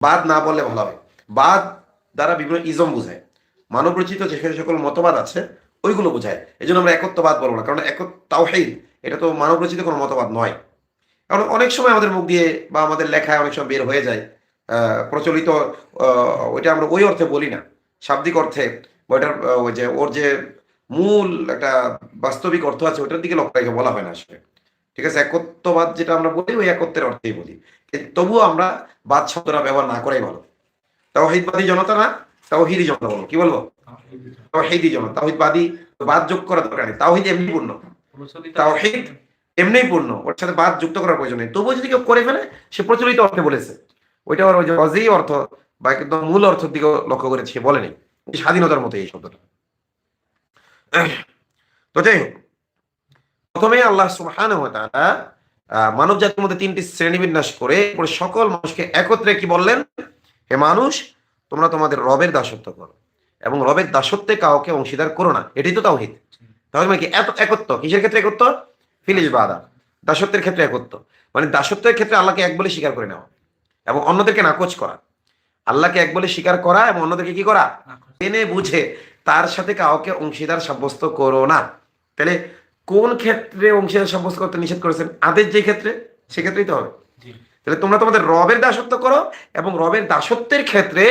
বাদ না বললে ভালো হয়। বাদ দ্বারা বিভিন্ন ইজম বোঝায়, মানব রচিত যে সকল মতবাদ আছে ওইগুলো বোঝায়। এই জন্য আমরা একত্ববাদ বলবো না, কারণ তাওহীদ এটা তো মানব রচিত কোনো মতবাদ নয়। কারণ অনেক সময় আমাদের মুখ দিয়ে বা আমাদের লেখায় অনেক সময় বের হয়ে যায় প্রচলিত, ওইটা আমরা ওই অর্থে বলি না, শাব্দিক অর্থে, ওইটার ওই যে ওর যে মূল একটা বাস্তবিক অর্থ আছে ওইটার দিকে লক্ষ্য রেখে বলা হয় না আসলে। ঠিক আছে, একত্ববাদ যেটা আমরা বলি ওই একত্বের অর্থেই বলি, কিন্তু তবুও আমরা বাদ শব্দটা ব্যবহার না করাই ভালো। তাওহীদবাদী জনতা না, তাওহীদি জনতা বলবো। কি বলবো? তাওহীদি জনতা। তাওহীদবাদী বাদ যোগ করার দরকার নেই, তাওহীদ এমনি পূর্ণ, তাওহীদ এমনিই পূর্ণ, ওর সাথে বাদ যুক্ত করার প্রয়োজন নেই। তবুও যদি কেউ করে ফেলে সে প্রচলিত অর্থে বলেছে, ওইটা ওর ওই যে অজেই অর্থ বা একদম মূল অর্থের দিকে লক্ষ্য করে সে বলেনি, স্বাধীনতার মতো এই শব্দটা। তো যাই হোক, প্রথমে আল্লাহ সুবহানাহু ওয়া তাআলা মানব জাতির মধ্যে তিনটি শ্রেণী বিন্যাস করে পরে সকল মানুষকে একত্রে কি বললেন, হে মানুষ তোমরা তোমাদের রবের দাসত্ব করো এবং রবের দাসত্বে কাউকে অংশীদার করো না। এটাই তো তাওহীদ। তাহলে মানে কি এত একত্ব, কিসের ক্ষেত্রে একত্ব? ফিলিস বাদা, দাসত্বের ক্ষেত্রে একত্ব। মানে দাসত্বের ক্ষেত্রে আল্লাহকে এক বলে স্বীকার করে নেওয়া এবং অন্যদেরকে নাকচ করা। আল্লাহকে এক বলে স্বীকার করা এবং অন্যদেরকে কি করা? জেনে বুঝে তার সাথে কাউকে অংশীদার সাব্যস্ত করো না। তাহলে কোন ক্ষেত্রে অংশীদার সাব্যস্ত করতে নিষেধ করেছেন? আদেশ যে ক্ষেত্রে, সেক্ষেত্রেই তো হবে। তাহলে তোমরা তোমাদের রবের দাসত্ব করো এবং রবের দাসত্বের ক্ষেত্রে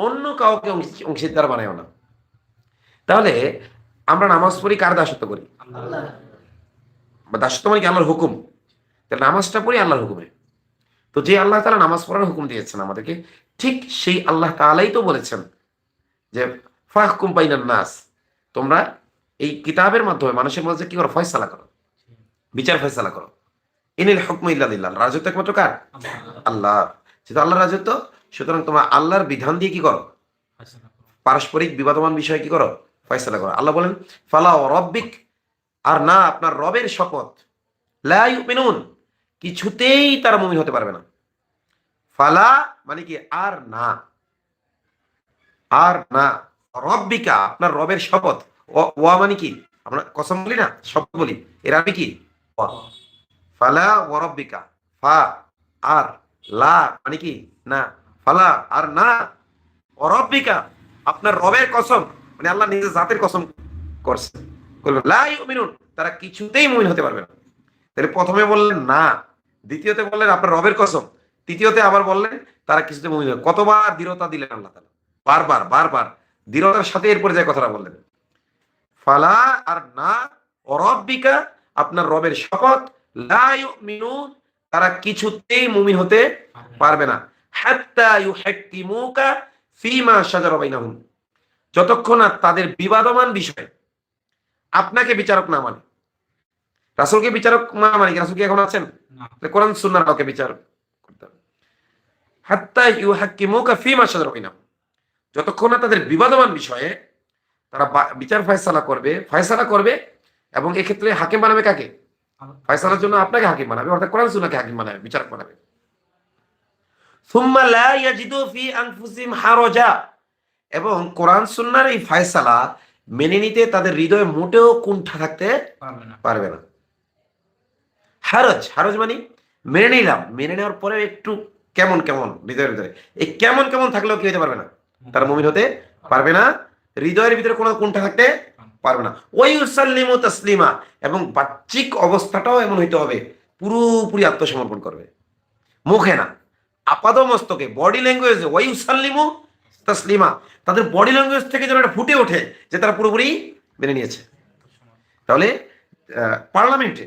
অন্য কাউকে অংশীদার বানায়ও না। তাহলে আমরা নামাজ পড়ি, কার দাসত্ব করি? দাসত্ব মানে কি? আল্লাহর হুকুম। তাহলে নামাজটা পড়ি আল্লাহর হুকুমে। তো যে আল্লাহ তাআলা নামাজ পড়ার হুকুম দিয়েছেন আমাদেরকে, ঠিক সেই আল্লাহ তাআলাই তো বলেছেন যে ফাহকুম বাইনান নাস, তোমরা এই কিতাবের মাধ্যমে মানুষের মধ্যে কি করো? ফয়সালা করো, বিচার ফয়সালা করো। ইনিল হুকমু ইল্লা লিল্লাহ, রাজত্ব একমাত্র কার? আল্লাহ। যেহেতু আল্লাহর রাজত্ব, সুতরাং তোমরা আল্লাহর বিধান দিয়ে কি করো? পারস্পরিক বিবাদমান বিষয়ে কি করো? ফয়সালা করো। আল্লাহ বলেন ফালা ওয়া রাব্বিক, আর না আপনার রবের শপথ, লা ইউমিনুন, কিছুতেই তারা মুমিন হতে পারবে না। ফালা মানে কি? আর না, আর না। রব্বিকা আপনার রবের শপথ, ওয়া মানে কি? আমরা কসম বলি না, শপথ বলি, এর আমি কি? ওয়া। ফালা ওয়া রব্বিকা, ফা আর, লা মানে কি? না। ফালা আর না, ওয়া রব্বিকা আপনার রবের কসম, মানে আল্লাহ নিজের জাতের কসম করছে, লা ইউমিনুন, তারা কিছুতেই মুমিন হতে পারবে না। তাহলে প্রথমে বললেন না, দ্বিতীয়তে বললেন আপনার রবের কসম, তৃতীয়তে আবার বললেন তারা কিছুতে মুমিন হবে। কতবার দৃঢ়তা দিলেন আল্লাহ তাআলা, বারবার বারবার দৃঢ়তার সাথে এরপরে যে কথাটা বললেন, ফালা আর না, রব্বিকা আপনার রবের শপথ, লা ইউমিনুন তারা কিছুতেই মুমিন হতে পারবে না, হাত্তা ইউহাক্কিমুকা ফিমা শাজারা বাইনাহুম, যতক্ষণ না তাদের বিবাদমান বিষয় আপনাকে বিচারক না মানে। রাসূলকে বিচারক না মানে কি? রাসূল কি এখন আছেন? কোরআন সুন্নাহর কাউকে বিচার করতে হবে। হাত্তা ইউহাক্কিমুকা ফিমা শাজারা বাইনাহুম, যতক্ষণ না তাদের বিবাদমান বিষয়ে তারা বিচার ফয়সালা করবে এবং এক্ষেত্রে হাকিম বানাবে কাকে? ফয়সালার জন্য আপনাকে হাকিম বানাবে, অর্থাৎ কোরআন সুন্নাহকে হাকিম বানাবে, বিচারক বানাবে। সুম্মা লা ইয়াজিদু ফি আনফুসিহিম হারাজা, এবং কোরআন সুন্নাহর এই ফয়সালা মেনে নিতে তাদের হৃদয়ে মোটেও কুণ্ঠা থাকতে পারবে না। হারজ, হারজ মানে মেনে নিলাম, মেনে নেওয়ার পরে একটু কেমন কেমন হৃদয়ের ভিতরে, এই কেমন কেমন থাকলেও কি হতে পারবে না? তারা মুমিন হতে পারবে না। হৃদয়ের ভিতরে কোনো কুণ্ঠা থাকতে পারবে না। ওই ইউসাল্লিমু তাসলিমা, এবং বাহ্যিক অবস্থাটাও এমন হইতে হবে পুরোপুরি আত্মসমর্পণ করবে, মুখে না, আপাদ মস্তকে, বডি ল্যাঙ্গুয়েজে। ওই ইউসাল্লিমু তাসলিমা, তাদের বডি ল্যাঙ্গুয়েজ থেকে যেন এটা ফুটে ওঠে যে তারা পুরোপুরি মেনে নিয়েছে। তাহলে পার্লামেন্টে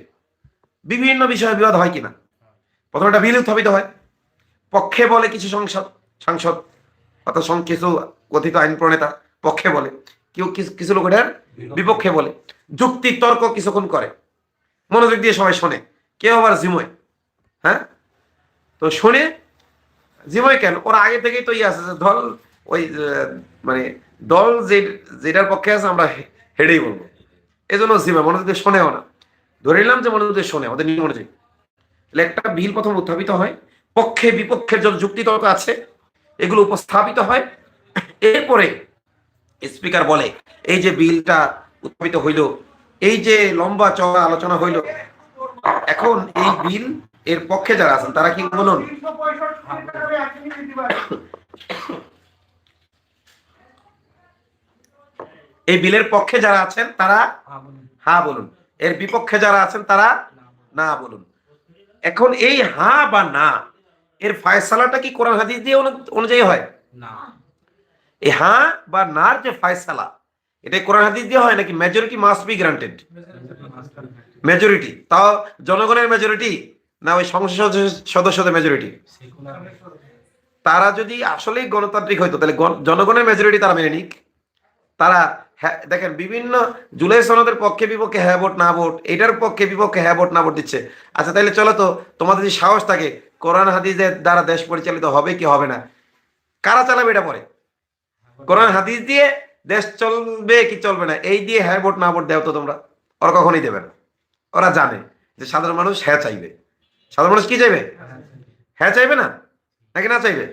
বিভিন্ন বিষয়ে বিবাদ হয় কিনা, প্রথমে একটা বিল উত্থাপিত হয়, পক্ষে বলে কিছু সাংসদ অর্থাৎ কিছু কথিত আইন প্রণেতা পক্ষে বলে, কেউ কিছু লোক এটার বিপক্ষে বলে, যুক্তি তর্ক কিছুক্ষণ করে, মনোযোগ দিয়ে সবাই শোনে, কেউ আবার জিময়। হ্যাঁ, তো শুনে জিময় কেন? ওরা আগে থেকেই তো আছে যে দল, ওই মানে দল যেটার পক্ষে আছে আমরা হেডেই বলবো, এই জন্য জিময়, মনোযোগ দিয়ে শোনেও না। ধরে নিলাম যে মনোযোগ দিয়ে শোনে, ওদের নিয়ম অনুযায়ী। তাহলে একটা বিল প্রথম উত্থাপিত হয়, পক্ষে বিপক্ষের যত যুক্তি তর্ক আছে এগুলো উপস্থাপিত হয়। এরপরে স্পিকার বলে এই যে বিলটা উত্থাপিত হইল, এই যে লম্বা চওড়া আলোচনা হইল, এখন এই বিল এর পক্ষে যারা আছেন তারা কি বলুন? এই বিলের পক্ষে যারা আছেন তারা হ্যাঁ বলুন, এর বিপক্ষে যারা আছেন তারা না বলুন। এখন এই হ্যাঁ বা না এর ফয়সালাটা কি কোরআন হাদিস দিয়ে অনুযায়ী হয় না? এই হ্যাঁ বা নার যে ফয়সালা এটা কোরআন হাদিস দিয়ে হয় নাকি majority must be granted? Majority, তাও জনগণের মেজরিটি না ওই সংসদ সদস্যদের মেজরিটি? তারা যদি আসলেই গণতান্ত্রিক হইতো তাহলে জনগণের মেজরিটি তারা মেনে নিক। তারা দেখেন বিভিন্ন জুলাই সনদের পক্ষে বিপক্ষে হ্যাঁ ভোট না ভোট, এটার পক্ষে বিপক্ষে হ্যাঁ ভোট না ভোট দিচ্ছে। আচ্ছা তাহলে চলো তো, তোমাদের যদি সাহস থাকে কোরআন হাদিসের দ্বারা দেশ পরিচালিত হবে কি হবে না, কারা চালাবে এটা পরে? কোরআন হাদিস দিয়ে দেশ চলবে কি চলবে না এই দিয়ে হ্যাঁ ভোট না ভোট দেও তো তোমরা। ওরা কখনই দেবে না। ওরা জানে যে সাধারণ মানুষ হ্যাঁ চাইবে। সাধারণ মানুষ কি চাইবে? হ্যাঁ চাইবে না নাকি না চাইবে?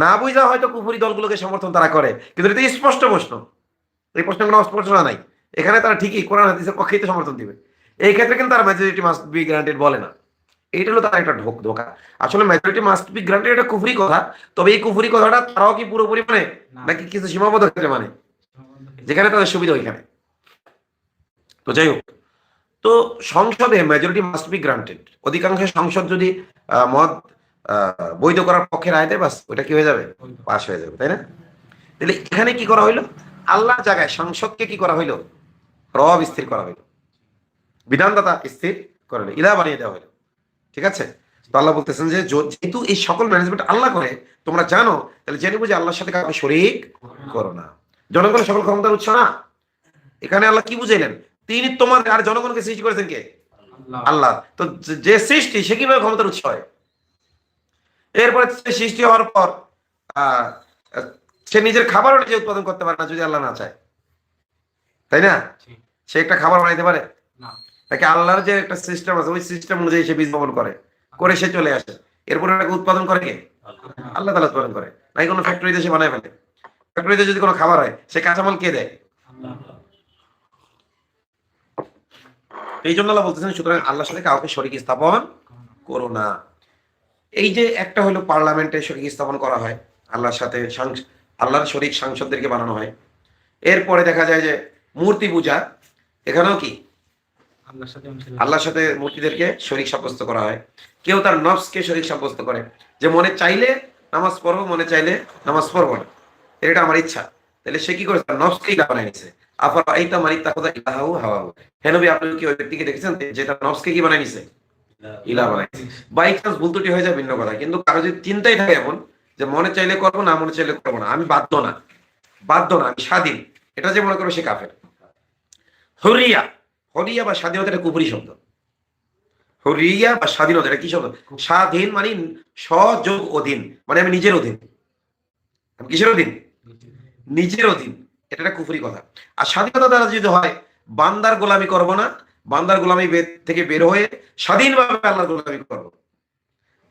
না বুঝা হয়তো কুফরি দলগুলোকে সমর্থন তারা করে, কিন্তু এটা স্পষ্ট প্রশ্ন, এই প্রশ্ন কোনো অস্পষ্টতা নাই। এখানে তারা ঠিকই কোরআন হাদিসের পক্ষেই তো সমর্থন দিবে। এই ক্ষেত্রে কিন্তু তারা মেজরিটি মাস্ট বি গ্রান্টেড বলে না। এইটা হলো তার একটা ধোকা। আসলে মেজরিটি মাস্ট বি গ্রান্টেড এটা কুফরি কথা, তবে এই কুফরি কথাটা তারাও কি পুরোপুরি মানে নাকি কিছু সীমাবদ্ধ ক্ষেত্রে মানে, যেখানে তাদের সুবিধা ওইখানে। তো যাই হোক, তো সংসদে মেজরিটি মাস্ট বি গ্রান্টেড, অধিকাংশ সংসদ যদি মত বৈধ করার পক্ষে রায় দেয় বাস ওটা কি হয়ে যাবে? পাশ হয়ে যাবে, তাই না? তাহলে এখানে কি করা হইলো? আল্লাহর জায়গায় সংসদকে কি করা হইলো? রব স্থির করা হইলো, বিধানদাতা স্থির করা হইলো, ইলাহ বানিয়ে দেওয়া হইলো। ঠিক আছে? তো আল্লাহ বলতেছেন যে যেহেতু এই সকল ম্যানেজমেন্ট আল্লাহ করে তোমরা জানো, তাহলে জেনে বুঝে আল্লাহর সাথে কাউকে শরীক করো না। জনগণের সকল ক্ষমতার উৎস না। এখানে আল্লাহ কি বুঝাইলেন? তিনি তোমাদের আর জনগণকে সৃষ্টি করেছেন কে? আল্লাহ। তো যে সৃষ্টি সে কিভাবে ক্ষমতার উৎস হয়? এরপরে সৃষ্টি হওয়ার পর সে নিজের খাবারও নিজে উৎপাদন করতে পারে না যদি আল্লাহ না চায়, তাই না? সে একটা খাবার বানাইতে পারে নাকি? আল্লাহর যে একটা সিস্টেম আছে ওই সিস্টেম অনুযায়ী সে বীজ বপন করে সে চলে আসে, এরপরে উৎপাদন করে কে? আল্লাহ তাআলা উৎপাদন করে, নাকি কোনো ফ্যাক্টরিতে সে বানায় ফেলে? ফ্যাক্টরিতে যদি কোনো খাবার হয় সে কাঁচামাল কে দেয়? এই জন্য আল্লাহ বলতেছেন সুতরাং আল্লাহর সাথে কাউকে শরীক স্থাপন করো না। এই যে একটা হলো পার্লামেন্টে শরীক স্থাপন করা হয় আল্লাহর সাথে, আল্লাহর শরীক সাংসদদেরকে বানানো হয়। এরপরে দেখা যায় যে মূর্তি পূজা, এখানেও কি আল্লাহর সাথে মূর্তিদেরকে শরীক সাব্যস্ত করা হয়। কেউ তার নফসকে শরীক সাব্যস্ত করে যে মনে চাইলে নামাজ পড়বো, মনে চাইলে নামাজ পড়বো না, এটা আমার ইচ্ছা। তাহলে সে কি করেছে? তার নফসকেই বানায় নিছে। আফার আইতা মানিত্তাখাযা ইলাহাহু হাওয়াহু। হে নবী আপনি কি ওই ব্যক্তিকে দেখেছেন যে তার নফসকে কি বানায় নিছে? ইলাহ বানায় নিছে। বাই চান্স ভুল ত্রুটি হয়ে যায় ভিন্ন কথা, কিন্তু কারো যদি চিন্তাই থাকে এমন যে মনে চাইলে করবো না, মনে চাইলে করবো না, আমি বাধ্য না, আমি স্বাধীন, এটা যে মনে করবে সে কাফের। হুরিয়া, হরিয়া বা স্বাধীনতা এটা কুফরি শব্দ। হরিয়া বা স্বাধীনতা এটা কি শব্দ? স্বাধীন মানে সযোগ অধীন, মানে আমি নিজের অধীন। আমি কিসের অধীন? নিজের অধীন। এটা একটা কুফরি কথা। আর স্বাধীনতা দ্বারা যদি হয় বান্দার গোলামি করব না, বান্দার গোলামি থেকে বের হয়ে স্বাধীনভাবে আল্লাহর গোলামি করব।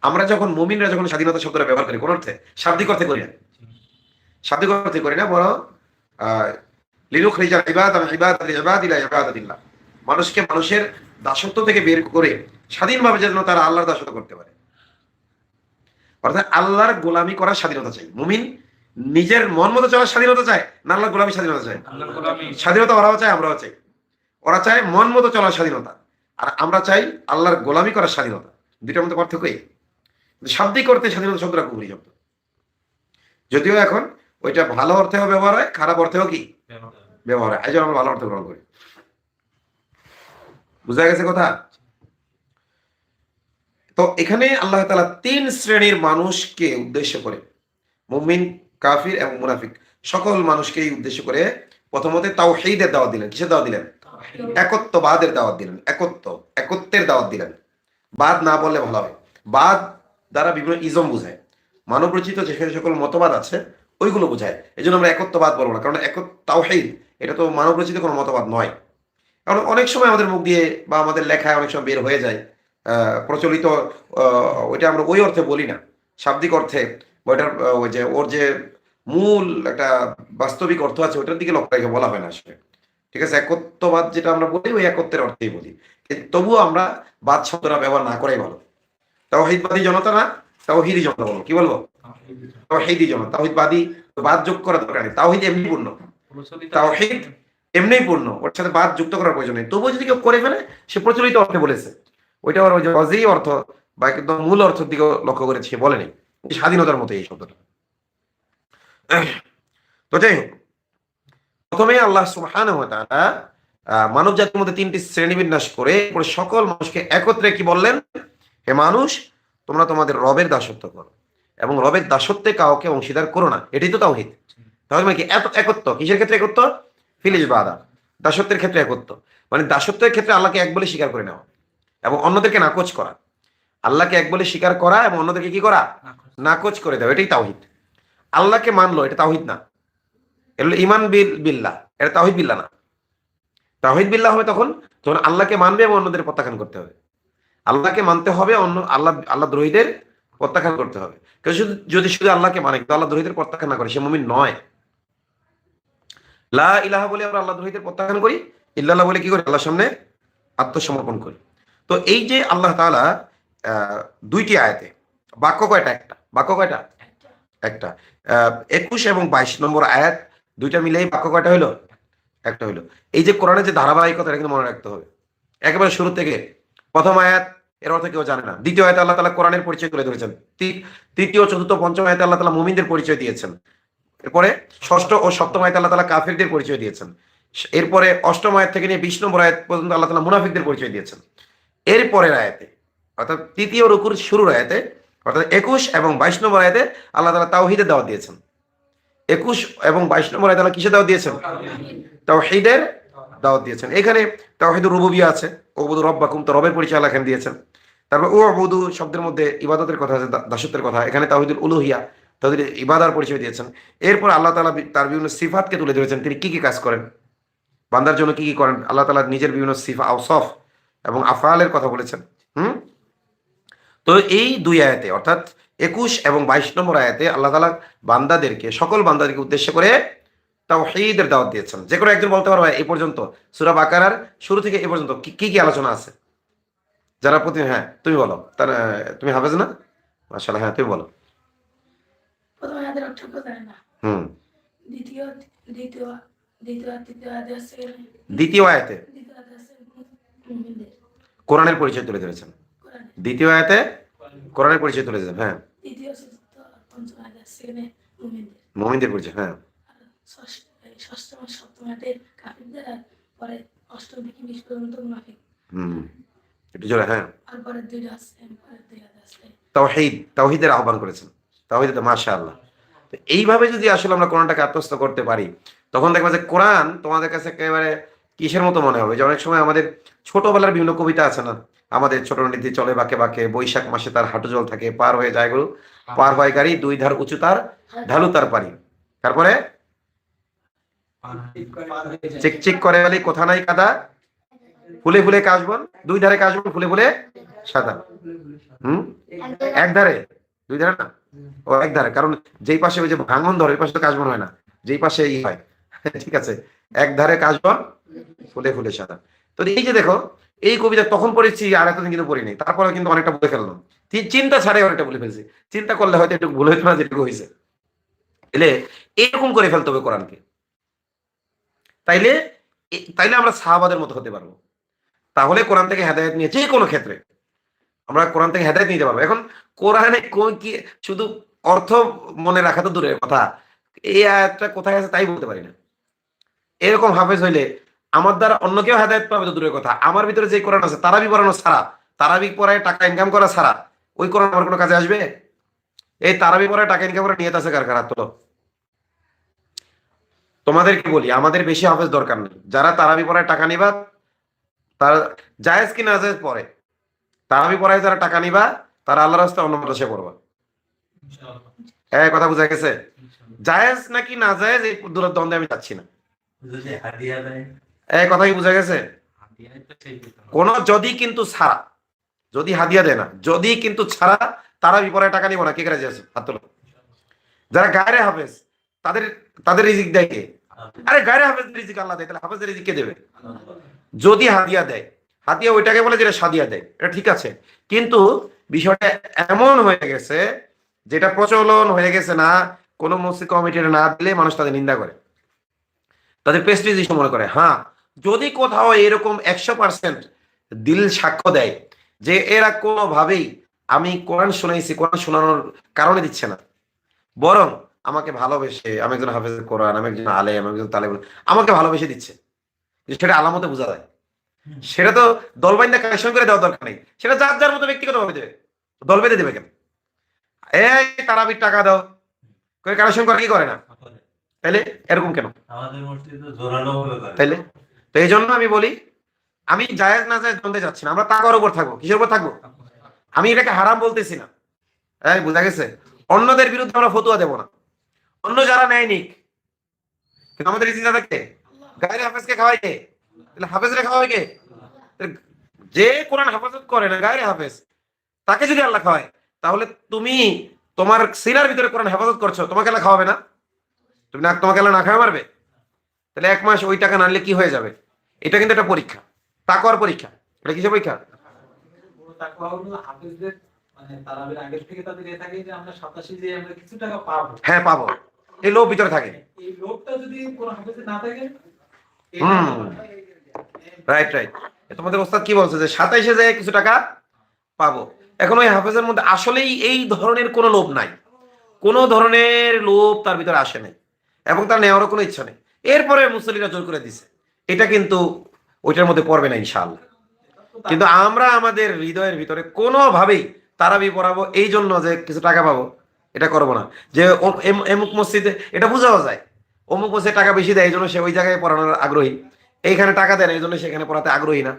আমরা যখন মুমিনরা যখন স্বাধীনতা শব্দটা ব্যবহার করি কোন অর্থে? শাব্দিক অর্থে করি না, শাব্দিক অর্থে করি না, বরং লিনুখরিজাল ইবাদাত ইবাদাতিল ইবাদ ইলা ইবাদাতিল্লাহ, মানুষকে মানুষের দাসত্ব থেকে বের করে স্বাধীনভাবে যেন তারা আল্লাহর দাসত্ব করতে পারে। অর্থাৎ আল্লাহর গোলামি করার স্বাধীনতা চাই। মুমিন নিজের মন মতো চলার স্বাধীনতা চায় না আল্লাহর গোলামি স্বাধীনতা চায়? স্বাধীনতা ওরাও চায়, আমরাও চাই। ওরা চায় মন মতো চলার স্বাধীনতা, আর আমরা চাই আল্লাহর গোলামি করার স্বাধীনতা। দুইটার মধ্যে পার্থক্য এই। শাব্দিক অর্থে স্বাধীনতা শব্দটা কুফরি শব্দ, যদিও এখন ওইটা ভালো অর্থেও ব্যবহার হয়, খারাপ অর্থেও কি ব্যবহার হয়। এই জন্য আমরা ভালো অর্থ গ্রহণ করি। বুঝা গেছে কথা? তো এখানে আল্লাহ তাআলা তিন শ্রেণীর মানুষকে উদ্দেশ্য করে, মুমিন, কাফির এবং মুনাফিক, সকল মানুষকেই উদ্দেশ্য করে প্রথমত তাওহীদের দাওয়াত দিলেন। কিসের দাওয়াত দিলেন? একত্ববাদের দাওয়াত দিলেন। একত্বের দাওয়াত দিলেন। বাদ না বললে ভালো হয়। বাদ দ্বারা বিভিন্ন ইজম বোঝায়, মানব রচিত যে সকল মতবাদ আছে ওইগুলো বোঝায়। এই জন্য আমরা একত্ববাদ বলবো না, কারণ তাওহীদ এটা তো মানব রচিত কোনো মতবাদ নয়। কারণ অনেক সময় আমাদের মুখ দিয়ে বা আমাদের লেখায় অনেক সময় বের হয়ে যায় প্রচলিত, ওইটা আমরা ওই অর্থে বলি না, শাব্দিক অর্থে, ওইটার ওই যে ওর যে মূল একটা বাস্তবিক অর্থ আছে ওইটার দিকে লক্ষ্য রেখে বলা হয় না আসলে। ঠিক আছে, একত্ববাদ যেটা আমরা বলি ওই একত্বের অর্থেই বলি, কিন্তু তবুও আমরা বাদ শব্দটা ব্যবহার না করাই ভালো। তাওহীদবাদী জনতা না, তাওহীদি জনতা বলবো, কি বলবো? তাওহীদি জনতা। তাওহীদবাদী বাদ যোগ করার দরকার নেই, তাওহীদ এমনি পূর্ণ, তাওহীদ এমনিই পূর্ণ, ওর সাথে বাদ যুক্ত করার প্রয়োজন নেই। তবুও যদি কেউ করে ফেলে সে প্রচলিত অর্থে বলেছে, ওইটা আবার ওই যে অজেই অর্থ বা একদম মূল অর্থের দিকে লক্ষ্য করে সে বলেনি, স্বাধীনতার মতো এই শব্দটা। তো যাই হোক, প্রথমে আল্লাহ সুবহানাহু ওয়া তাআলা মানব জাতির মধ্যে তিনটি শ্রেণী বিন্যাস করে এরপরে সকল মানুষকে একত্রে কি বললেন, হে মানুষ তোমরা তোমাদের রবের দাসত্ব করো এবং রবের দাসত্বে কাউকে অংশীদার করো না। এটাই তো তাওহীদ। তাহলে মানে কি একত্ব, কিসের ক্ষেত্রে একত্ব? ফিলিস বাদা, দাসত্বের ক্ষেত্রে একত্ব, মানে দাসত্বের ক্ষেত্রে আল্লাহকে এক বলে স্বীকার করে নেওয়া এবং অন্যদেরকে নাকচ করা। আল্লাহকে এক বলে স্বীকার করা এবং অন্যদেরকে কি করা? নাকচ করে দেওয়া, এটাই তাওহীদ। আল্লাহকে মানলো, এটা তাওহীদ না, এটা ইমান বিল্লাহ, এটা তাওহীদ বিল্লাহ না। তাওহীদ বিল্লাহ হবে তখন যখন আল্লাহকে মানবে এবং অন্যদের প্রত্যাখ্যান করতে হবে। আল্লাহকে মানতে হবে, অন্য আল্লাহ দ্রোহীদের প্রত্যাখ্যান করতে হবে। কেউ যদি শুধু আল্লাহকে মানে কিন্তু আল্লাহ দ্রোহীদের প্রত্যাখ্যান না করে সে মুমিন নয়। লা ইলাহা বলে আমরা আল্লাহ দ্রোহীদের প্রত্যাখ্যান করি, ইল্লাল্লাহ বলে কি করি? আল্লাহর সামনে আত্মসমর্পণ করি। তো এই যে আল্লাহ তাআলা দুইটি আয়াতে, বাক্য কয়টা? একটা বাক্য কয়টা? একটা। 21 এবং 22 নম্বর আয়াত দুইটা মিলেই বাক্য কয়টা হইলো? একটা হইলো। এই যে কোরআনের যে ধারাবাহিকতা এটা কিন্তু মনে রাখতে হবে। একেবারে শুরু থেকে প্রথম আয়াত এর অর্থ কেউ জানে না, দ্বিতীয় আয়াতে আল্লাহ তাআলা কোরআনের পরিচয় তুলে ধরেছেন, তৃতীয় চতুর্থ পঞ্চম আয়াতে আল্লাহ তাআলা মুমিনদের পরিচয় দিয়েছেন, এরপরে ষষ্ঠ ও সপ্তম আয়াতে আল্লাহ তাআলা কাফিরদের পরিচয় দিয়েছেন, এরপরে অষ্টম আয়াত থেকে নিয়ে 20 নম্বর আয়াত পর্যন্ত আল্লাহ তাআলা মুনাফিকদের পরিচয় দিয়েছেন। এরপরের আয়াতে অর্থাৎ তৃতীয় রুকুর শুরুর আয়াতে অর্থাৎ 21 এবং 22 নম্বর আয়াতে আল্লাহ তাআলা তাওহীদের দাওয়াত দিয়েছেন। 21 এবং 22 নম্বর আয়াতে আল্লাহ কিসের দাওয়াত দিয়েছেন? তাওহীদের দাওয়াত দিয়েছেন। এখানে তাওহীদুর রুবুবিয়্যাহ আছে, উবুদু রব্বাকুম, তো রবের পরিচয় আল্লাহ এখানে দিয়েছেন। তারপর উবুদু শব্দের মধ্যে ইবাদতের কথা আছে, দাসত্বের কথা, এখানে তাওহীদুল উলুহিয়া, তাওহীদুল ইবাদার পরিচয় দিয়েছেন। এরপর আল্লাহ তাআলা তার বিভিন্ন সিফাতকে তুলে ধরেছেন, তিনি কি কি কাজ করেন, বান্দার জন্য কি কি করেন। আল্লাহ তাআলা নিজের বিভিন্ন সিফা আওসাফ এবং আফআলের কথা বলেছেন। তো এই দুই আয়াতে অর্থাৎ 21 এবং 22 নম্বর আয়াতে আল্লাহ তাআলা বান্দাদেরকে, সকল বান্দাদেরকে উদ্দেশ্য করে তাওহীদের দাওয়াত দিয়েছেন। যে কোনো একজন বলতে পারবে এই পর্যন্ত সূরা বাকারার শুরু থেকে এ পর্যন্ত কি কি আলোচনা আছে? যারা প্রতি, হ্যাঁ তুমি বলো, তার তুমি হাফেজ না? মাশাআল্লাহ, হ্যাঁ তুমি বলো। প্রথম আয়াতের অর্থ জানে না। দ্বিতীয় দ্বিতীয় দ্বিতীয় তৃতীয় আয়াতে আছে, দ্বিতীয় আয়াতে কোরআনের পরিচয় তুলে ধরেছেন, দ্বিতীয় আয়াতে কোরআনের পরিচয় তুলে ধরেছেন, হ্যাঁ। তৃতীয় চতুর্থ পঞ্চম আয়াতে আছে মুমিনদের পরিচয়, হ্যাঁ। ষষ্ঠ সপ্তম আয়াতে কাফিরদের, পরে অষ্টম থেকে 20 পর্যন্ত মুনাফিক। একটু জোরে, হ্যাঁ। আর পরে দুইটা আছে, পরে দুইটা আছে তাওহীদের আহ্বান করেছেন, তাওহীদ, মাশাআল্লাহ। তো এইভাবে যদি আসলে আমরা কোরআনটাকে আত্মস্থ করতে পারি তখন দেখবা যে কোরআন তোমাদের কাছে একেবারে কিসের মতো মনে হবে। যে অনেক সময় আমাদের ছোটবেলার বিভিন্ন কবিতা আছে না, আমাদের ছোট নদী চলে বাঁকে বাঁকে, বৈশাখ মাসে তার হাঁটু জল থাকে, পার হয়ে যায় গরু, পার হয় গাড়ি, দুই ধার উঁচু তার, ঢালু তার পানি, তারপরে চিকচিক করে বালি, কোথা নাই কাদা, ফুলে ফুলে কাশবন, দুই ধারে কাশবন, ফুলে ফুলে সাদা। এক ধারে, দুই ধারে না, ও এক ধারে, কারণ যেই পাশে ওই যে ভাঙন ধরে ওই পাশে তো কাশবন হয় না, যেই পাশে ই হয়, ঠিক আছে, এক ধারে কাশবন, ফুলে ফুলে সাদা। তো এই যে দেখো এই কবিতা তখন পড়েছি আর এতদিন কিন্তু পড়িনি, তারপরে কিন্তু অনেকটা বলে ফেললাম, চিন্তা ছাড়াই অনেকটা বলে ফেলছি। চিন্তা করলে হয়তো একটু ভুল হইতো না যেটুকু হয়েছে। এলে এরকম করে ফেলতে হবে কোরআনকে, তাইলে তাইলে আমরা সাহাবাদের মতো হতে পারবো। তাহলে কোরআন থেকে হেদায়েত নিয়ে যে কোনো ক্ষেত্রে আমরা কোরআন থেকে হেদায়েত নিতে পারবো। এখন কোরআনে কি শুধু অর্থ মনে রাখা তো দূরের কথা, এই আয়াতটা কোথায় আছে তাই বলতে পারি না। এরকম হাফেজ হইলে আমার দ্বারা অন্য কেউ হেদায়েত পাবে তো দূরের কথা, আমার ভিতরে যে কোরআন আছে তারাবি পড়ানো ছাড়া, তারাবি পড়ায় টাকা ইনকাম করা ছাড়া ওই কোরআন আমার কোনো কাজে আসবে? এই তারাবি পড়ায় টাকা ইনকাম করার নিয়ত আছে কার কার? তো তোমাদেরকে বলি আমাদের বেশি হাফেজ দরকার নেই, যারা তারাবি পড়ায় টাকা নিবা তারা জায়েজ কি না জায়েজ পড়ে, তারাবি পড়ায় যারা টাকা নিবা তারা আল্লাহর রাস্তায় অন্য মাদ্রাসায় পড়বা। কথা বুঝা গেছে? জায়েজ নাকি না জায়েজ এই দ্বন্দ্বে আমি যাচ্ছি না, কথা কি বুঝা গেছে? কোন যদি কিন্তু ছাড়া, যদি হাদিয়া দেয় না, যদি কিন্তু ছাড়া তারাবি পড়ায় টাকা নিব না, কে রাজি আছে হাত তোলো। যারা গায়রে হাফেজ তাদের রিজিক দেয় কে? আরে গায়রে হাফেজ রিজিক আল্লাহ দেয়, তাহলে হাফেজ রিজিক কে দেবে? যদি হাদিয়া দেয়, হাদিয়া ওইটাকে বলে যেটা সাদিয়া দেয়, এটা ঠিক আছে। কিন্তু বিষয়টা এমন হয়ে গেছে, যেটা প্রচলন হয়ে গেছে, না কোনো মসজিদ কমিটির না দিলে মানুষ তাদের নিন্দা করে, তাদের প্রেস্টিজ ইস্যু মনে করে। হ্যাঁ, যদি কোথাও এরকম 100% দিল সাক্ষ্য দেয় যে এরা কোনোভাবেই আমি কোরআন শুনাইছি, কোরআন শোনানোর কারণে দিচ্ছে না, বরং আমাকে ভালোবেসে, আমি একজন হাফেজ কোরআন, আমি একজন আলেম, আমি একজন তালেব, আমাকে ভালোবেসে দিচ্ছে, সেটা আলামতে বোঝা যায়। সেটা তো দলবাইন্দা কালেকশন করে দেওয়ার দরকার নেই, সেটা যার যার মতো ব্যক্তিগত ভাবে দেবে, দল বেঁধে দেবে কেন? এই তারাবির টাকা দাও করে কালেকশন করে, কি করে না? তাইলে এরকম কেন? তাইলে তো এই জন্য আমি বলি, আমি জায়েজ না জায়েজ জানতে যাচ্ছি না, আমরা টাকার উপর থাকবো। কিসের উপর থাকবো? আমি এটাকে হারাম বলতেছি না, এই বুঝা গেছে? অন্যদের বিরুদ্ধে আমরা ফতুয়া দেব না, অন্য যারা নেয় নিক, কিন্তু আমাদের ইজিদাদাকে গায়রে হাফেজকে খাওয়াই কে? তাহলে হাফেজরে খাওয়াই কে? যে কোরআন হেফাজত করে না, গায়রে হাফেজ, তাকে যদি আল্লাহ খাওয়ায়, তাহলে তুমি তোমার সিনার ভিতরে কোরআন হেফাজত করছো, তোমাকে আল্লাহ খাওয়াবে না? তুমি না, তোমাকে আল্লাহ না খাওয়া মারবে? তাহলে 1 মাস ওই টাকা না নিলে কি হয়ে যাবে? এটা কিন্তু একটা পরীক্ষা, তাকওয়ার পরীক্ষা। এটা কিসের পরীক্ষা? হ্যাঁ, পাবো, এই লোভ ভিতরে থাকে। রাইট রাইট, তোমাদের ওস্তাদ কি বলছে যে 27-এ যায় কিছু টাকা পাবো। এখন ওই হাফেজের মধ্যে আসলেই এই ধরনের কোনো লোভ নাই, কোনো ধরনের লোভ তার ভিতরে আসে নাই, এবং তার নেওয়ারও কোনো ইচ্ছা নেই। এরপরে মুসল্লিরা জোর করে দিছে, এটা কিন্তু ওইটার মধ্যে পড়বে না ইনশাআল্লাহ। কিন্তু আমরা আমাদের হৃদয়ের ভিতরে কোনোভাবেই তারাবি পড়াবো এই জন্য যে কিছু টাকা পাবো, এটা করবো না। যে এমুক মসজিদে, এটা বোঝাও যায়, অমুক মসজিদে টাকা বেশি দেয় এই জন্য সে ওই জায়গায় পড়ানোর আগ্রহী, এইখানে টাকা দেয় না এই জন্য সেখানে পড়াতে আগ্রহী না।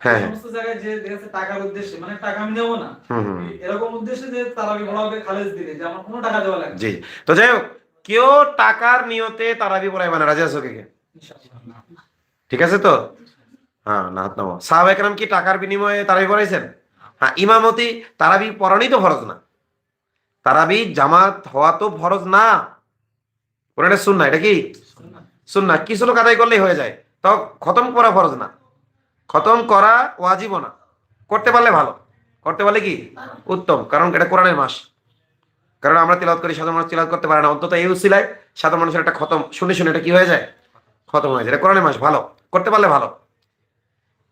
হ্যাঁ, জি। তো যাই হোক, কেউ টাকার নিয়তে তারাবি পড়াইবে না, রাজি আছো কে? ঠিক আছে তো? হ্যাঁ, না হাত নামাও। সাহাবা একরাম কি টাকার বিনিময়ে তারাবি পড়াইছেন? হ্যাঁ, ইমামতি তারাবি পড়ানোই তো ফরজ না, তারাবি জামাত হওয়া তো ফরজ না, ওটা সুন্নাহ। এটা কি সুন্নাহ? কিছু লোক আদায় করলেই হয়ে যায়, তো খতম করা ফরজ না, খতম করা ওয়াজিব না। করতে পারলে ভালো, করতে পারলে কি উত্তম, কারণ এটা কোরআনের মাস। কারণ আমরা তিলাওয়াত করি, সাধারণ মানুষ তিলাওয়াত করতে পারে না, অন্তত এই উসিলায় সাধারণ মানুষের একটা খতম শুনে শুনে এটা কি হয়ে যায়, খতম হয়ে যায়। এটা কোরআনের মাস, ভালো করতে পারলে ভালো।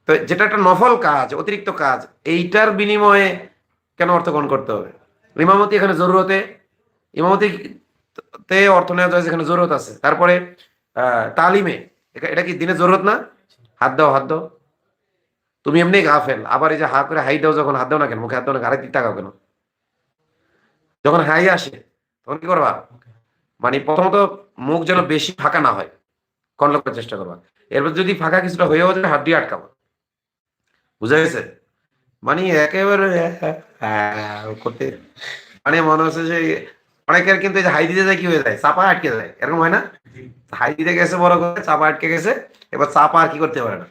তো যেটা একটা নফল কাজ, অতিরিক্ত কাজ, এইটার বিনিময়ে কেন অর্থ গ্রহণ করতে হবে? ইমামতি এখানে জরুরতে, ইমামতি তে অর্থ নেওয়া যায় যেখানে জরুরত আছে। তারপরে তালিমে, এটা কি দিনের জরুরত না? হাত দাও, হাত দাও, তুমি এমনি গাফেল, আবার এই যে হা করে হাই দাও, যখন হাত দাও না কেন, মুখে হাত দাও না, আরেক দিক তাকাও কেন? যখন হাই আসে তখন কি করবা? মানে প্রথমত মুখ যেন বেশি ফাঁকা না হয়, কন্ট্রোল করার চেষ্টা করবা। এরপর যদি ফাঁকা কিছুটা হয়েও যায়, হাত দিয়ে আটকাবো। বুঝা গেছে? মানে একেবারে করতে, মানে মনে হচ্ছে যে অনেকের কিন্তু এই যে হাই দিতে যায় কি হয়ে যায়, চাপা আটকে যায়, এরকম হয় না? হাই দিতে গেছে বড় করে, চাপা আটকে গেছে, এবার চাপা আর কি করতে পারে না,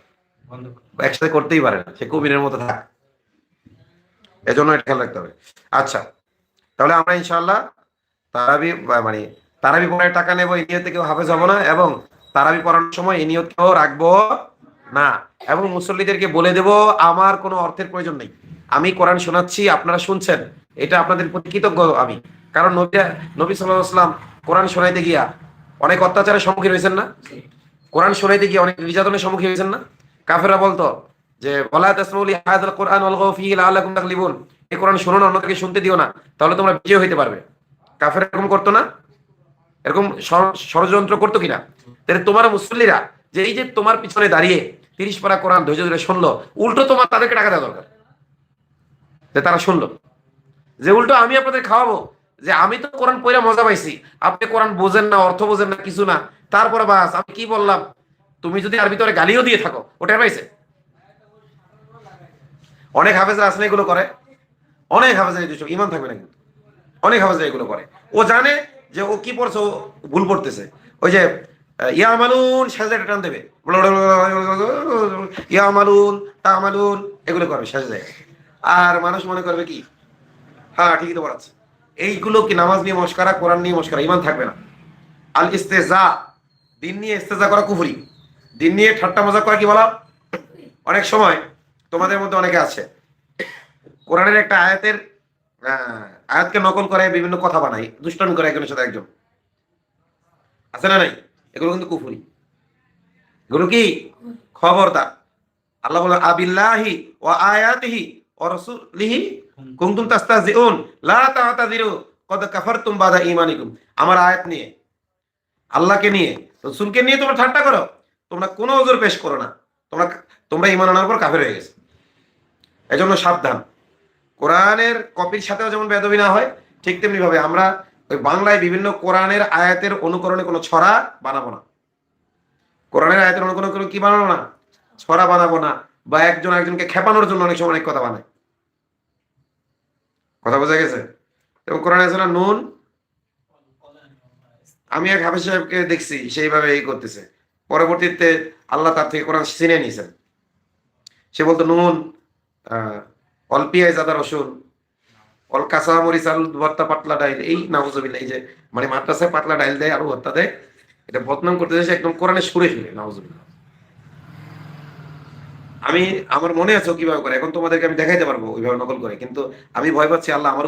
একসাথে করতেই পারে না, সে কবিরের মতো থাক। এজন্য এটা খেয়াল রাখতে হবে। আচ্ছা, তাহলে আমরা ইনশাআল্লাহ তারাবি মানে তারাবি পড়ার টাকা নেবো, এই নিয়তে কেউ হাফেজ হবো না, এবং তারাবি পড়ানোর সময় এই নিয়ত কেউ রাখবো না, এবং মুসল্লিদেরকে বলে দেব আমার কোনো অর্থের প্রয়োজন নেই, আমি কোরআন শোনাচ্ছি, আপনারা শুনছেন, এটা আপনাদের প্রতি কৃতজ্ঞ আমি। কারণ নবী সাল্লাল্লাহু আলাইহি ওয়াসাল্লাম কোরআন শোনাইতে গিয়া অনেক অত্যাচারের সম্মুখীন হয়েছেন না? কোরআন শোনাইতে গিয়ে অনেক নির্যাতনের সম্মুখীন হয়েছেন না? কাফেররা বলতো যে ওয়ালা তাসমাউ লিহাযাল কুরআন ওয়ালগাউ ফীহি লাআল্লাকুম তাগলিবুন, এই কোরআন শোনো না, অন্যকে শুনতে দিও না, তাহলে তোমরা বিজয় হইতে পারবে। কাফেররা এরকম করতো না? এরকম ষড়যন্ত্র করতো কিনা? তাহলে তোমার মুসল্লিরা যে এই যে তোমার পিছনে দাঁড়িয়ে 30 পারা কোরআন ধৈর্য ধরে শুনলো, উল্টো তোমার তাদেরকে টাকা দেওয়া দরকার যে তারা শুনলো, যে উল্টো আমি আপনাদের খাওয়াবো, যে আমি তো কোরআন পড়া মজা পাইছি, আপনি কোরআন বোঝেন না, অর্থ বোঝেন না, কিছু না, তারপরে বাস আমি কি বললাম, তুমি যদি আর ভিতরে গালিও দিয়ে থাকো, ওটা পাইছে। অনেক হাফেজরা আসলে এগুলো করে, অনেক হাফেজরা ইমান থাকবে না, কিন্তু অনেক হাফেজরা এগুলো করে। ও জানে যে ও কি পড়ছে, ও ভুল পড়তেছে, ওই যে ইয়ামালুন সাজদাটা টান দেবে, ইয়ামালুন তামালুন এগুলো করবে সাজদায়, আর মানুষ মনে করবে কি হ্যাঁ ঠিকই তো পড়াচ্ছে, এইগুলো কি নামাজ নিয়ে মস্করা, কোরআন নিয়ে মস্করা, ইমান থাকবে না। আল ইস্তেজা, দিন নিয়ে ইস্তেজা করা কুফরি, দিন নিয়ে ঠাট্টা মজা করা কি বলা। অনেক সময় তোমাদের মধ্যে অনেকে আছে কোরআনের একটা আয়াতের আয়াতকে নকল করে বিভিন্ন কথা বানায়, দুষ্টামি করে একজনের সাথে একজন, আছে না নাই? এগুলো কিন্তু কুফরি, এগুলো কি খবরদার। আল্লাহ বলে আবিল্লাহি ওয়া আয়াতিহি ওয়া রাসূলিহি কুনতুম তাস্তাহজিউন লা তা'তাযিরু ক্বাদ কাফারতুম বাদা ঈমানিকুম। আমার আয়াত নিয়ে, আল্লাহকে নিয়ে, রাসূলকে নিয়ে তোমরা ঠাট্টা করো, তোমরা কোনো ওযর পেশ করো না, তোমরা তোমরা ঈমান আনার পর কাফের হয়ে গেছে। এজন্য সাবধান। কোরআনের কপির সাথেও যেমন বেয়াদবি না হয়, ঠিক তেমনি ভাবে আমরা ওই বাংলায় বিভিন্ন কোরআনের আয়াতের অনুকরণে কোনো ছড়া বানাবো না। কোরআনের আয়াতের অনুকরণ করে কি বানাবো না? ছড়া বানাবো না, বা একজন একজনকে খেপানোর জন্য অনেক সময় অনেক কথা বানায়। কথা বোঝা গেছে? এবং কোরআন আছে না নুন, আমি এক হাফেজ সাহেবকে দেখছি সেইভাবে এই করতেছে, পরবর্তীতে আল্লাহ তার থেকে কোরআন ছিনিয়ে নিয়েছেন। সে বলতো নুন, অল পিয়াজ আদা রসুন, অল কাঁচা মরিচ আলু ভর্তা পাতলা ডাইল, এই নাউজুবিল্লাহ, এই যে মানে মাদ্রাসায় পাতলা ডাইল দেয় আলু ভর্তা দেয়, এটা বদনাম করতে যাচ্ছে একদম কোরআনের সুরে সুরে, নাউজুবিল্লাহ। আমি, আমার মনে আছে ও কিভাবে করে, এখন তোমাদেরকে আমি দেখাইতে পারবো ওইভাবে নকল করে, কিন্তু আমি ভয় পাচ্ছি আল্লাহ আমার